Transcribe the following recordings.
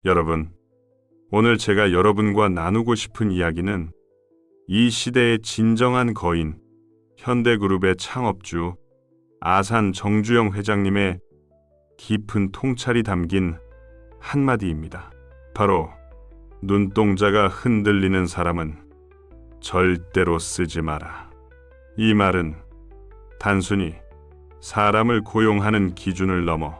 여러분, 오늘 제가 여러분과 나누고 싶은 이야기는 이 시대의 진정한 거인, 현대그룹의 창업주 아산 정주영 회장님의 깊은 통찰이 담긴 한마디입니다. 바로 눈동자가 흔들리는 사람은 절대로 쓰지 마라. 이 말은 단순히 사람을 고용하는 기준을 넘어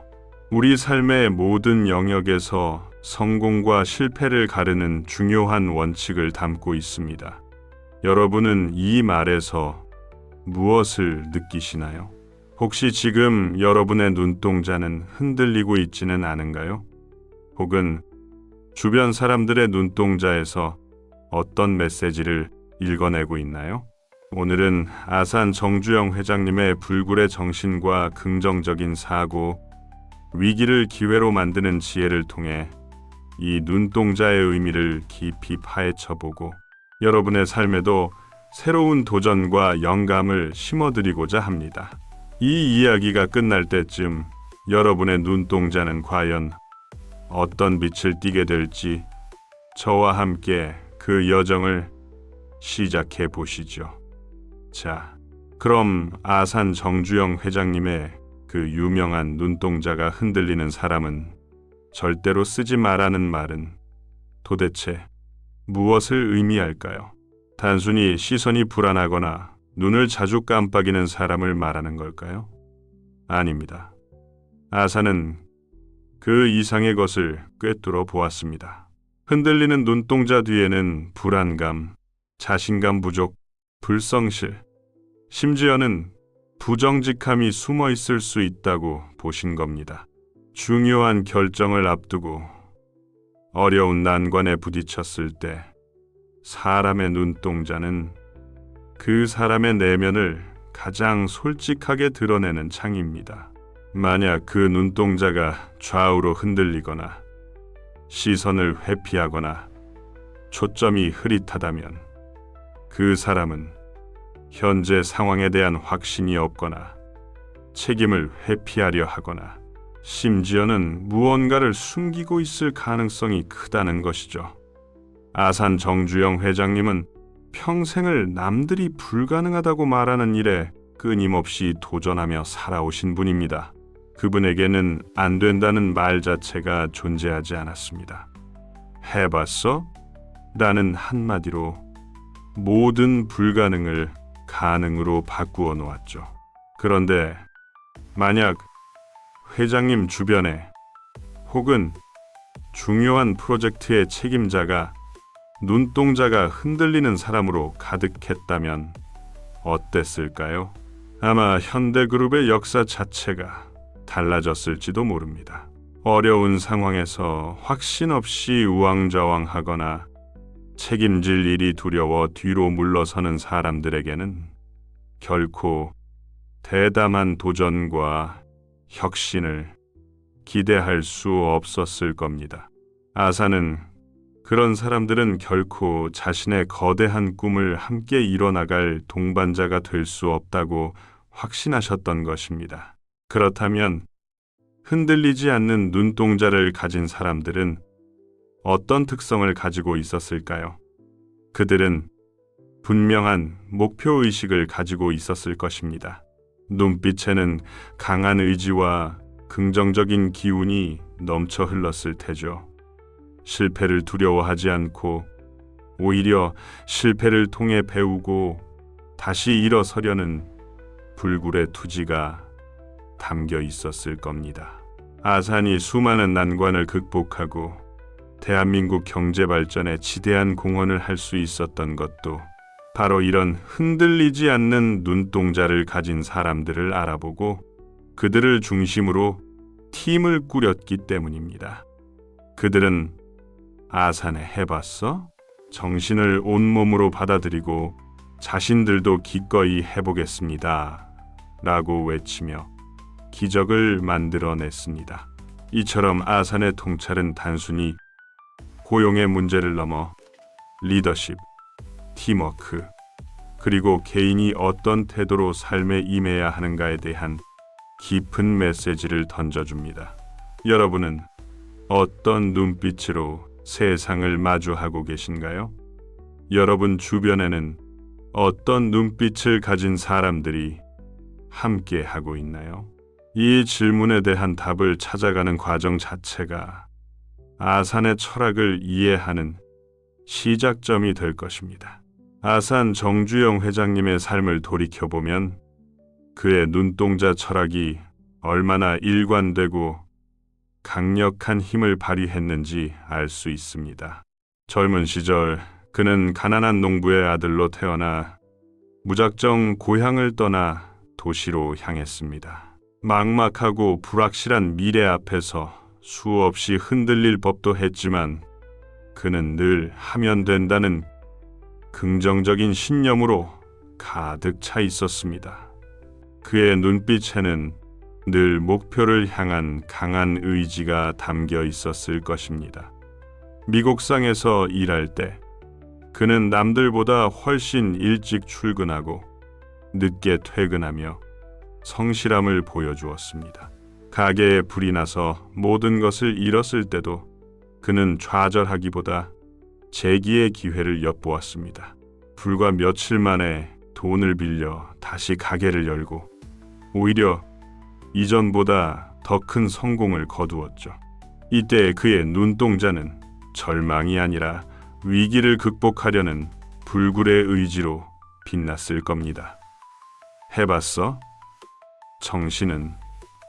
우리 삶의 모든 영역에서 성공과 실패를 가르는 중요한 원칙을 담고 있습니다. 여러분은 이 말에서 무엇을 느끼시나요? 혹시 지금 여러분의 눈동자는 흔들리고 있지는 않은가요? 혹은 주변 사람들의 눈동자에서 어떤 메시지를 읽어내고 있나요? 오늘은 아산 정주영 회장님의 불굴의 정신과 긍정적인 사고, 위기를 기회로 만드는 지혜를 통해 이 눈동자의 의미를 깊이 파헤쳐보고 여러분의 삶에도 새로운 도전과 영감을 심어드리고자 합니다. 이 이야기가 끝날 때쯤 여러분의 눈동자는 과연 어떤 빛을 띠게 될지 저와 함께 그 여정을 시작해 보시죠. 자, 그럼 아산 정주영 회장님의 그 유명한 눈동자가 흔들리는 사람은 절대로 쓰지 마라는 말은 도대체 무엇을 의미할까요? 단순히 시선이 불안하거나 눈을 자주 깜빡이는 사람을 말하는 걸까요? 아닙니다. 아산은 그 이상의 것을 꿰뚫어 보았습니다. 흔들리는 눈동자 뒤에는 불안감, 자신감 부족, 불성실, 심지어는 부정직함이 숨어 있을 수 있다고 보신 겁니다. 중요한 결정을 앞두고 어려운 난관에 부딪혔을 때 사람의 눈동자는 그 사람의 내면을 가장 솔직하게 드러내는 창입니다. 만약 그 눈동자가 좌우로 흔들리거나 시선을 회피하거나 초점이 흐릿하다면 그 사람은 현재 상황에 대한 확신이 없거나 책임을 회피하려 하거나 심지어는 무언가를 숨기고 있을 가능성이 크다는 것이죠. 아산 정주영 회장님은 평생을 남들이 불가능하다고 말하는 일에 끊임없이 도전하며 살아오신 분입니다. 그분에게는 안 된다는 말 자체가 존재하지 않았습니다. 해봤어? 라는 한마디로 모든 불가능을 가능으로 바꾸어 놓았죠. 그런데 만약 회장님 주변에 혹은 중요한 프로젝트의 책임자가 눈동자가 흔들리는 사람으로 가득했다면 어땠을까요? 아마 현대그룹의 역사 자체가 달라졌을지도 모릅니다. 어려운 상황에서 확신 없이 우왕좌왕하거나 책임질 일이 두려워 뒤로 물러서는 사람들에게는 결코 대담한 도전과 혁신을 기대할 수 없었을 겁니다. 아산은 그런 사람들은 결코 자신의 거대한 꿈을 함께 이뤄나갈 동반자가 될 수 없다고 확신하셨던 것입니다. 그렇다면 흔들리지 않는 눈동자를 가진 사람들은 어떤 특성을 가지고 있었을까요? 그들은 분명한 목표의식을 가지고 있었을 것입니다. 눈빛에는 강한 의지와 긍정적인 기운이 넘쳐 흘렀을 테죠. 실패를 두려워하지 않고 오히려 실패를 통해 배우고 다시 일어서려는 불굴의 투지가 담겨 있었을 겁니다. 아산이 수많은 난관을 극복하고 대한민국 경제 발전에 지대한 공헌을 할 수 있었던 것도 바로 이런 흔들리지 않는 눈동자를 가진 사람들을 알아보고 그들을 중심으로 팀을 꾸렸기 때문입니다. 그들은 아산에 해봤어? 정신을 온몸으로 받아들이고 자신들도 기꺼이 해보겠습니다. 라고 외치며 기적을 만들어냈습니다. 이처럼 아산의 통찰은 단순히 고용의 문제를 넘어 리더십, 팀워크, 그리고 개인이 어떤 태도로 삶에 임해야 하는가에 대한 깊은 메시지를 던져줍니다. 여러분은 어떤 눈빛으로 세상을 마주하고 계신가요? 여러분 주변에는 어떤 눈빛을 가진 사람들이 함께 하고 있나요? 이 질문에 대한 답을 찾아가는 과정 자체가 아산의 철학을 이해하는 시작점이 될 것입니다. 아산 정주영 회장님의 삶을 돌이켜보면 그의 눈동자 철학이 얼마나 일관되고 강력한 힘을 발휘했는지 알 수 있습니다. 젊은 시절 그는 가난한 농부의 아들로 태어나 무작정 고향을 떠나 도시로 향했습니다. 막막하고 불확실한 미래 앞에서 수없이 흔들릴 법도 했지만 그는 늘 하면 된다는 긍정적인 신념으로 가득 차 있었습니다. 그의 눈빛에는 늘 목표를 향한 강한 의지가 담겨 있었을 것입니다. 미국상에서 일할 때 그는 남들보다 훨씬 일찍 출근하고 늦게 퇴근하며 성실함을 보여주었습니다. 가게에 불이 나서 모든 것을 잃었을 때도 그는 좌절하기보다 재기의 기회를 엿보았습니다. 불과 며칠 만에 돈을 빌려 다시 가게를 열고 오히려 이전보다 더 큰 성공을 거두었죠. 이때 그의 눈동자는 절망이 아니라 위기를 극복하려는 불굴의 의지로 빛났을 겁니다. 해봤어? 정신은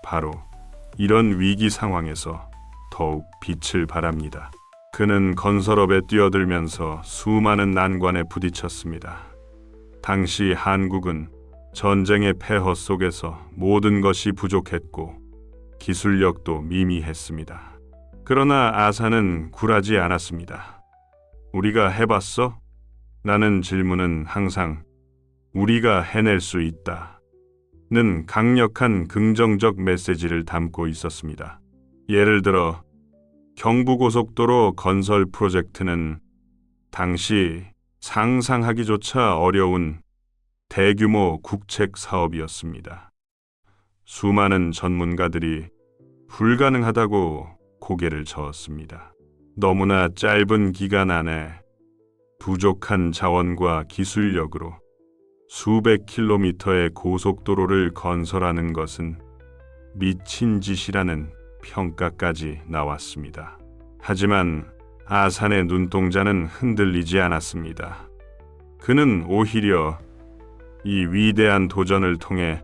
바로 이런 위기 상황에서 더욱 빛을 발합니다. 그는 건설업에 뛰어들면서 수많은 난관에 부딪혔습니다. 당시 한국은 전쟁의 폐허 속에서 모든 것이 부족했고 기술력도 미미했습니다. 그러나 아산은 굴하지 않았습니다. 우리가 해봤어? 라는 질문은 항상 우리가 해낼 수 있다 는 강력한 긍정적 메시지를 담고 있었습니다. 예를 들어 경부고속도로 건설 프로젝트는 당시 상상하기조차 어려운 대규모 국책 사업이었습니다. 수많은 전문가들이 불가능하다고 고개를 저었습니다. 너무나 짧은 기간 안에 부족한 자원과 기술력으로 수백 킬로미터의 고속도로를 건설하는 것은 미친 짓이라는 평가까지 나왔습니다. 하지만 아산의 눈동자는 흔들리지 않았습니다. 그는 오히려 이 위대한 도전을 통해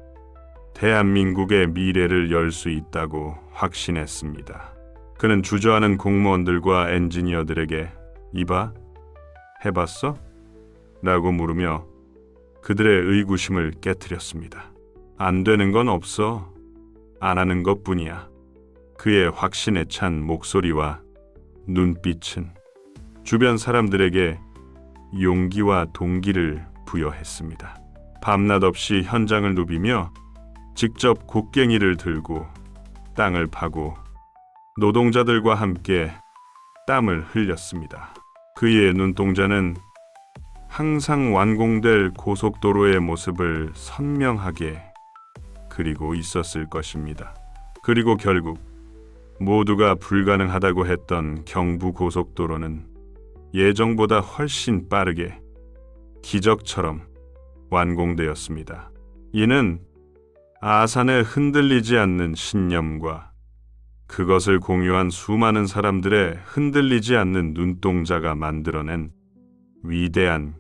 대한민국의 미래를 열 수 있다고 확신했습니다. 그는 주저하는 공무원들과 엔지니어들에게 이봐, 해봤어? 라고 물으며 그들의 의구심을 깨트렸습니다. 안 되는 건 없어. 안 하는 것뿐이야. 그의 확신에 찬 목소리와 눈빛은 주변 사람들에게 용기와 동기를 부여했습니다. 밤낮 없이 현장을 누비며 직접 곡괭이를 들고 땅을 파고 노동자들과 함께 땀을 흘렸습니다. 그의 눈동자는 항상 완공될 고속도로의 모습을 선명하게 그리고 있었을 것입니다. 그리고 결국 모두가 불가능하다고 했던 경부고속도로는 예정보다 훨씬 빠르게 기적처럼 완공되었습니다. 이는 아산의 흔들리지 않는 신념과 그것을 공유한 수많은 사람들의 흔들리지 않는 눈동자가 만들어낸 위대한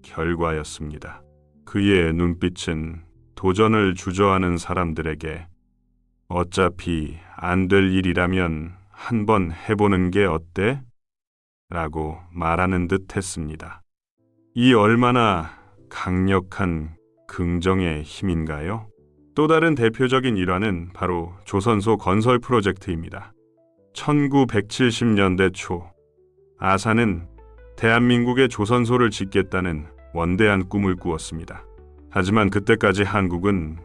결과였습니다. 그의 눈빛은 도전을 주저하는 사람들에게 어차피 안 될 일이라면 한번 해보는 게 어때? 라고 말하는 듯 했습니다. 이 얼마나 강력한 긍정의 힘인가요? 또 다른 대표적인 일화는 바로 조선소 건설 프로젝트입니다. 1970년대 초 아산은 대한민국의 조선소를 짓겠다는 원대한 꿈을 꾸었습니다. 하지만 그때까지 한국은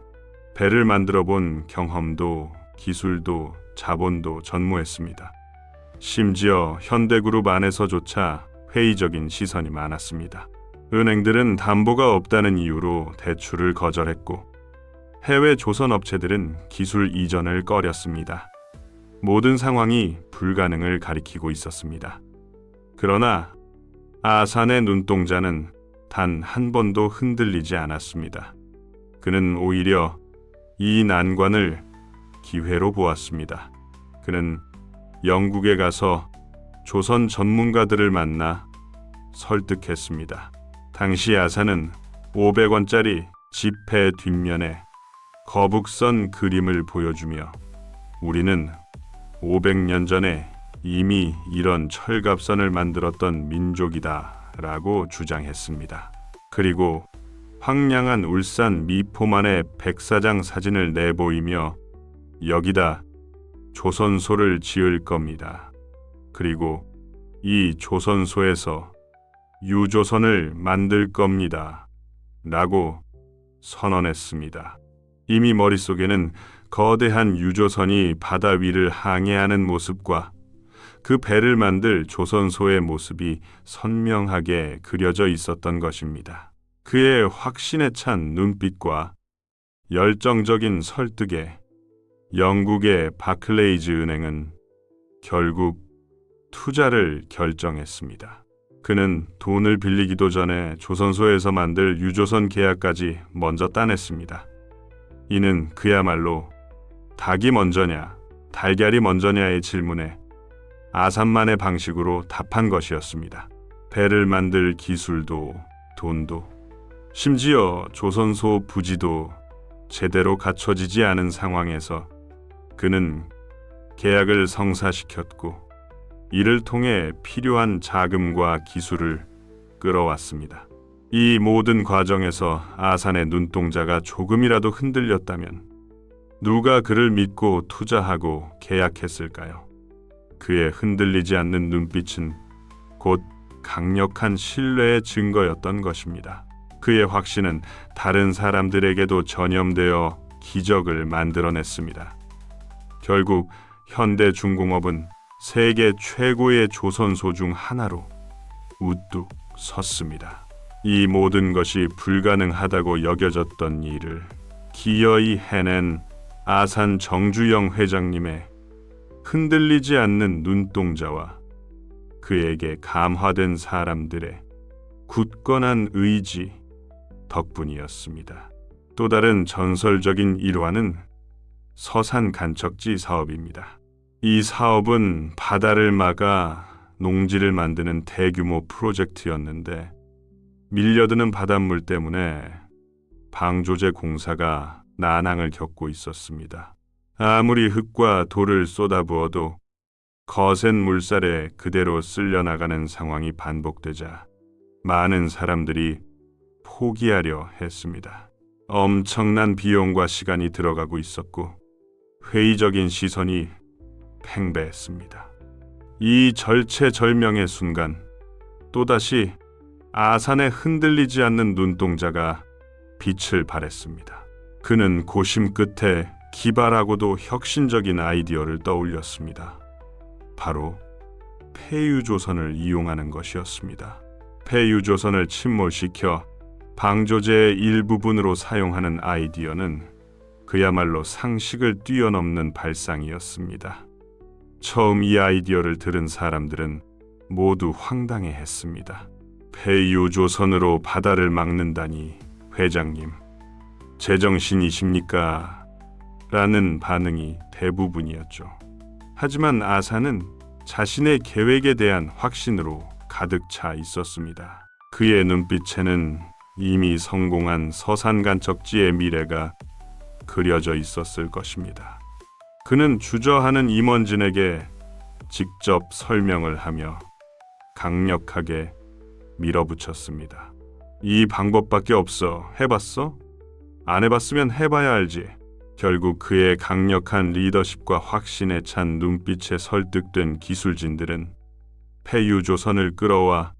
배를 만들어 본 경험도 기술도 자본도 전무했습니다. 심지어 현대그룹 안에서조차 회의적인 시선이 많았습니다. 은행들은 담보가 없다는 이유로 대출을 거절했고 해외 조선 업체들은 기술 이전을 꺼렸습니다. 모든 상황이 불가능을 가리키고 있었습니다. 그러나 아산의 눈동자는 단 한 번도 흔들리지 않았습니다. 그는 오히려 이 난관을 기회로 보았습니다. 그는 영국에 가서 조선 전문가들을 만나 설득했습니다. 당시 아산은 500원짜리 지폐 뒷면에 거북선 그림을 보여주며 우리는 500년 전에 이미 이런 철갑선을 만들었던 민족이다 라고 주장했습니다. 그리고 황량한 울산 미포만의 백사장 사진을 내보이며 여기다 조선소를 지을 겁니다. 그리고 이 조선소에서 유조선을 만들 겁니다. 라고 선언했습니다. 이미 머릿속에는 거대한 유조선이 바다 위를 항해하는 모습과 그 배를 만들 조선소의 모습이 선명하게 그려져 있었던 것입니다. 그의 확신에 찬 눈빛과 열정적인 설득에 영국의 바클레이즈 은행은 결국 투자를 결정했습니다. 그는 돈을 빌리기도 전에 조선소에서 만들 유조선 계약까지 먼저 따냈습니다. 이는 그야말로 닭이 먼저냐, 달걀이 먼저냐의 질문에 아산만의 방식으로 답한 것이었습니다. 배를 만들 기술도, 돈도, 심지어 조선소 부지도 제대로 갖춰지지 않은 상황에서 그는 계약을 성사시켰고 이를 통해 필요한 자금과 기술을 끌어왔습니다. 이 모든 과정에서 아산의 눈동자가 조금이라도 흔들렸다면 누가 그를 믿고 투자하고 계약했을까요? 그의 흔들리지 않는 눈빛은 곧 강력한 신뢰의 증거였던 것입니다. 그의 확신은 다른 사람들에게도 전염되어 기적을 만들어냈습니다. 결국 현대중공업은 세계 최고의 조선소 중 하나로 우뚝 섰습니다. 이 모든 것이 불가능하다고 여겨졌던 일을 기어이 해낸 아산 정주영 회장님의 흔들리지 않는 눈동자와 그에게 감화된 사람들의 굳건한 의지 덕분이었습니다. 또 다른 전설적인 일화는 서산 간척지 사업입니다. 이 사업은 바다를 막아 농지를 만드는 대규모 프로젝트였는데 밀려드는 바닷물 때문에 방조제 공사가 난항을 겪고 있었습니다. 아무리 흙과 돌을 쏟아부어도 거센 물살에 그대로 쓸려나가는 상황이 반복되자 많은 사람들이 포기하려 했습니다. 엄청난 비용과 시간이 들어가고 있었고 회의적인 시선이 팽배했습니다. 이 절체절명의 순간 또다시 아산의 흔들리지 않는 눈동자가 빛을 발했습니다. 그는 고심 끝에 기발하고도 혁신적인 아이디어를 떠올렸습니다. 바로 폐유조선을 이용하는 것이었습니다. 폐유조선을 침몰시켜 방조제의 일부분으로 사용하는 아이디어는 그야말로 상식을 뛰어넘는 발상이었습니다. 처음 이 아이디어를 들은 사람들은 모두 황당해했습니다. 폐유조선으로 바다를 막는다니 회장님, 제정신이십니까? 라는 반응이 대부분이었죠. 하지만 아산은 자신의 계획에 대한 확신으로 가득 차 있었습니다. 그의 눈빛에는 이미 성공한 서산간척지의 미래가 그려져 있었을 것입니다. 그는 주저하는 임원진에게 직접 설명을 하며 강력하게 밀어붙였습니다. 이 방법밖에 없어. 해봤어? 안 해봤으면 해봐야 알지. 결국 그의 강력한 리더십과 확신에 찬 눈빛에 설득된 기술진들은 폐유조선을 끌어와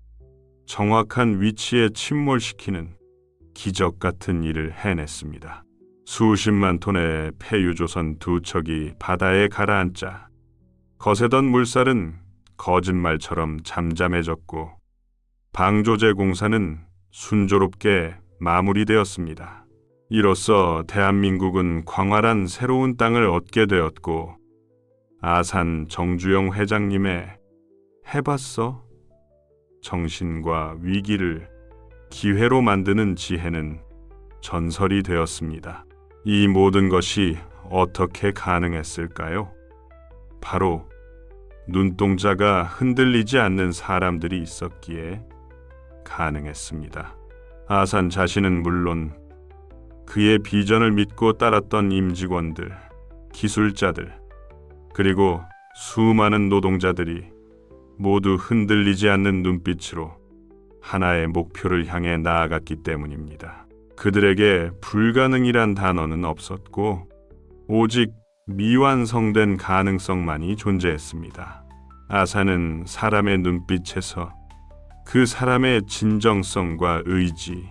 정확한 위치에 침몰시키는 기적 같은 일을 해냈습니다. 수십만 톤의 폐유조선 두 척이 바다에 가라앉자 거세던 물살은 거짓말처럼 잠잠해졌고 방조제 공사는 순조롭게 마무리되었습니다. 이로써 대한민국은 광활한 새로운 땅을 얻게 되었고 아산 정주영 회장님의 해봤어? 정신과 위기를 기회로 만드는 지혜는 전설이 되었습니다. 이 모든 것이 어떻게 가능했을까요? 바로 눈동자가 흔들리지 않는 사람들이 있었기에 가능했습니다. 아산 자신은 물론 그의 비전을 믿고 따랐던 임직원들, 기술자들, 그리고 수많은 노동자들이 모두 흔들리지 않는 눈빛으로 하나의 목표를 향해 나아갔기 때문입니다. 그들에게 불가능이란 단어는 없었고 오직 미완성된 가능성만이 존재했습니다. 아산은 사람의 눈빛에서 그 사람의 진정성과 의지,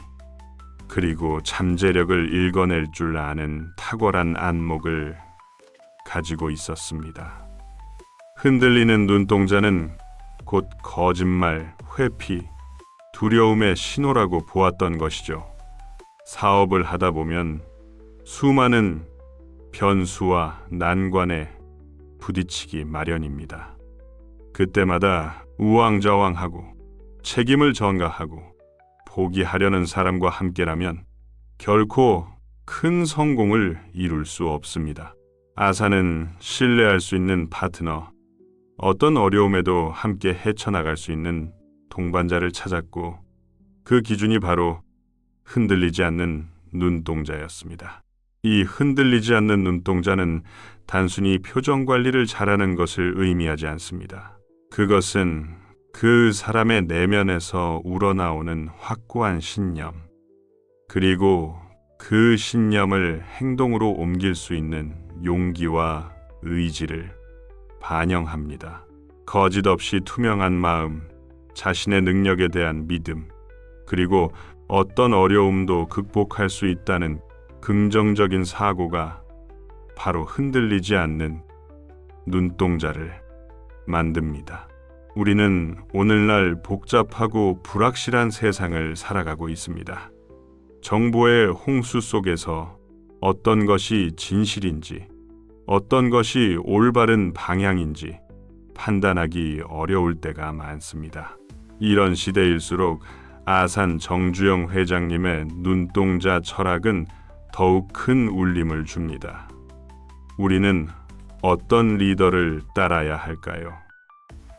그리고 잠재력을 읽어낼 줄 아는 탁월한 안목을 가지고 있었습니다. 흔들리는 눈동자는 곧 거짓말, 회피, 두려움의 신호라고 보았던 것이죠. 사업을 하다 보면 수많은 변수와 난관에 부딪히기 마련입니다. 그때마다 우왕좌왕하고 책임을 전가하고 포기하려는 사람과 함께라면 결코 큰 성공을 이룰 수 없습니다. 아산은 신뢰할 수 있는 파트너, 어떤 어려움에도 함께 헤쳐나갈 수 있는 동반자를 찾았고 그 기준이 바로 흔들리지 않는 눈동자였습니다. 이 흔들리지 않는 눈동자는 단순히 표정 관리를 잘하는 것을 의미하지 않습니다. 그것은 그 사람의 내면에서 우러나오는 확고한 신념, 그리고 그 신념을 행동으로 옮길 수 있는 용기와 의지를 반영합니다. 거짓 없이 투명한 마음, 자신의 능력에 대한 믿음, 그리고 어떤 어려움도 극복할 수 있다는 긍정적인 사고가 바로 흔들리지 않는 눈동자를 만듭니다. 우리는 오늘날 복잡하고 불확실한 세상을 살아가고 있습니다. 정보의 홍수 속에서 어떤 것이 진실인지, 어떤 것이 올바른 방향인지 판단하기 어려울 때가 많습니다. 이런 시대일수록 아산 정주영 회장님의 눈동자 철학은 더욱 큰 울림을 줍니다. 우리는 어떤 리더를 따라야 할까요?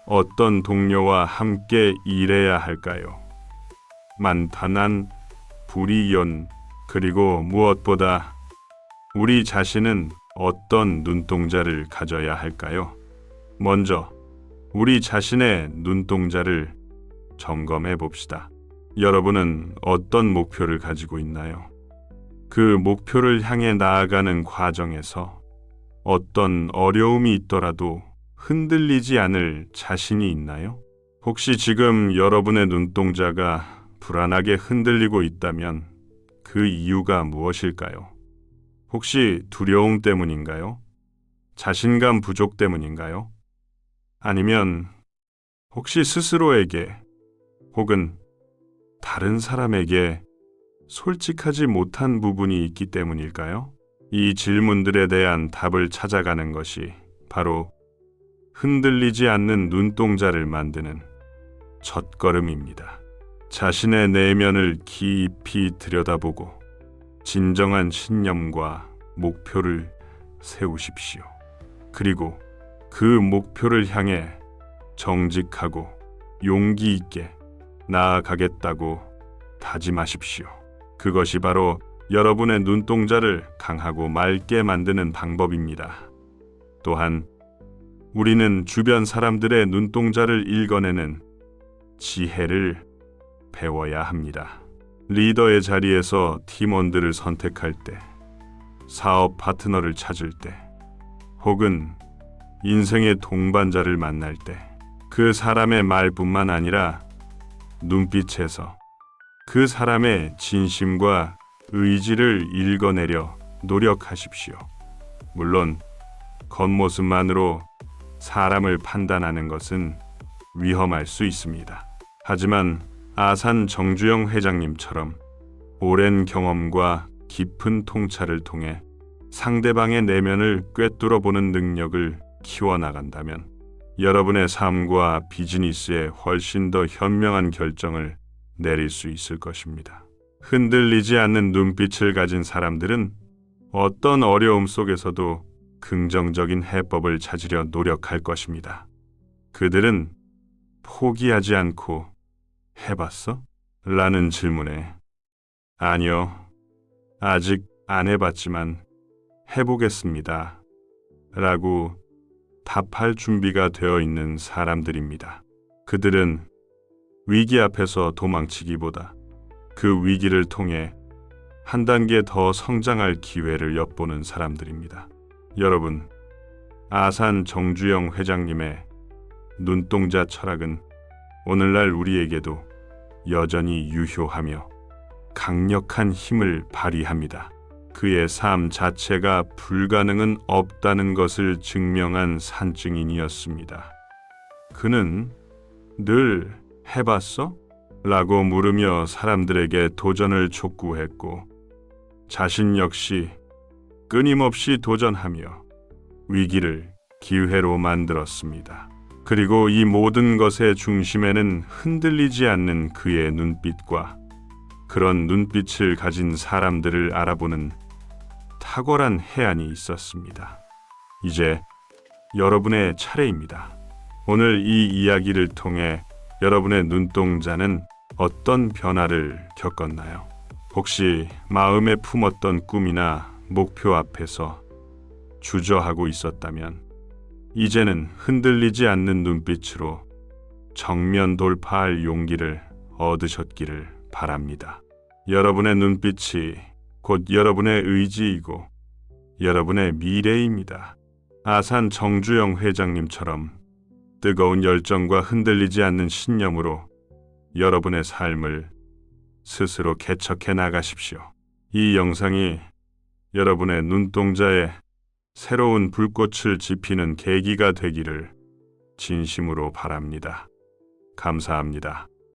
어떤 동료와 함께 일해야 할까요? 만탄한 불이연, 그리고 무엇보다 우리 자신은 어떤 눈동자를 가져야 할까요? 먼저 우리 자신의 눈동자를 점검해 봅시다. 여러분은 어떤 목표를 가지고 있나요? 그 목표를 향해 나아가는 과정에서 어떤 어려움이 있더라도 흔들리지 않을 자신이 있나요? 혹시 지금 여러분의 눈동자가 불안하게 흔들리고 있다면 그 이유가 무엇일까요? 혹시 두려움 때문인가요? 자신감 부족 때문인가요? 아니면 혹시 스스로에게 혹은 다른 사람에게 솔직하지 못한 부분이 있기 때문일까요? 이 질문들에 대한 답을 찾아가는 것이 바로 흔들리지 않는 눈동자를 만드는 첫걸음입니다. 자신의 내면을 깊이 들여다보고 진정한 신념과 목표를 세우십시오. 그리고 그 목표를 향해 정직하고 용기 있게 나아가겠다고 다짐하십시오. 그것이 바로 여러분의 눈동자를 강하고 맑게 만드는 방법입니다. 또한 우리는 주변 사람들의 눈동자를 읽어내는 지혜를 배워야 합니다. 리더의 자리에서 팀원들을 선택할 때, 사업 파트너를 찾을 때, 혹은 인생의 동반자를 만날 때, 그 사람의 말뿐만 아니라 눈빛에서 그 사람의 진심과 의지를 읽어내려 노력하십시오. 물론 겉모습만으로 사람을 판단하는 것은 위험할 수 있습니다. 하지만 아산 정주영 회장님처럼 오랜 경험과 깊은 통찰을 통해 상대방의 내면을 꿰뚫어 보는 능력을 키워나간다면 여러분의 삶과 비즈니스에 훨씬 더 현명한 결정을 내릴 수 있을 것입니다. 흔들리지 않는 눈빛을 가진 사람들은 어떤 어려움 속에서도 긍정적인 해법을 찾으려 노력할 것입니다. 그들은 포기하지 않고 해봤어? 라는 질문에 아니요, 아직 안 해봤지만 해보겠습니다. 라고 답할 준비가 되어 있는 사람들입니다. 그들은 위기 앞에서 도망치기보다 그 위기를 통해 한 단계 더 성장할 기회를 엿보는 사람들입니다. 여러분, 아산 정주영 회장님의 눈동자 철학은 오늘날 우리에게도 여전히 유효하며 강력한 힘을 발휘합니다. 그의 삶 자체가 불가능은 없다는 것을 증명한 산증인이었습니다. 그는 늘 해봤어? 라고 물으며 사람들에게 도전을 촉구했고 자신 역시 끊임없이 도전하며 위기를 기회로 만들었습니다. 그리고 이 모든 것의 중심에는 흔들리지 않는 그의 눈빛과 그런 눈빛을 가진 사람들을 알아보는 탁월한 해안이 있었습니다. 이제 여러분의 차례입니다. 오늘 이 이야기를 통해 여러분의 눈동자는 어떤 변화를 겪었나요? 혹시 마음에 품었던 꿈이나 목표 앞에서 주저하고 있었다면 이제는 흔들리지 않는 눈빛으로 정면 돌파할 용기를 얻으셨기를 바랍니다. 여러분의 눈빛이 곧 여러분의 의지이고 여러분의 미래입니다. 아산 정주영 회장님처럼 뜨거운 열정과 흔들리지 않는 신념으로 여러분의 삶을 스스로 개척해 나가십시오. 이 영상이 여러분의 눈동자에 새로운 불꽃을 지피는 계기가 되기를 진심으로 바랍니다. 감사합니다.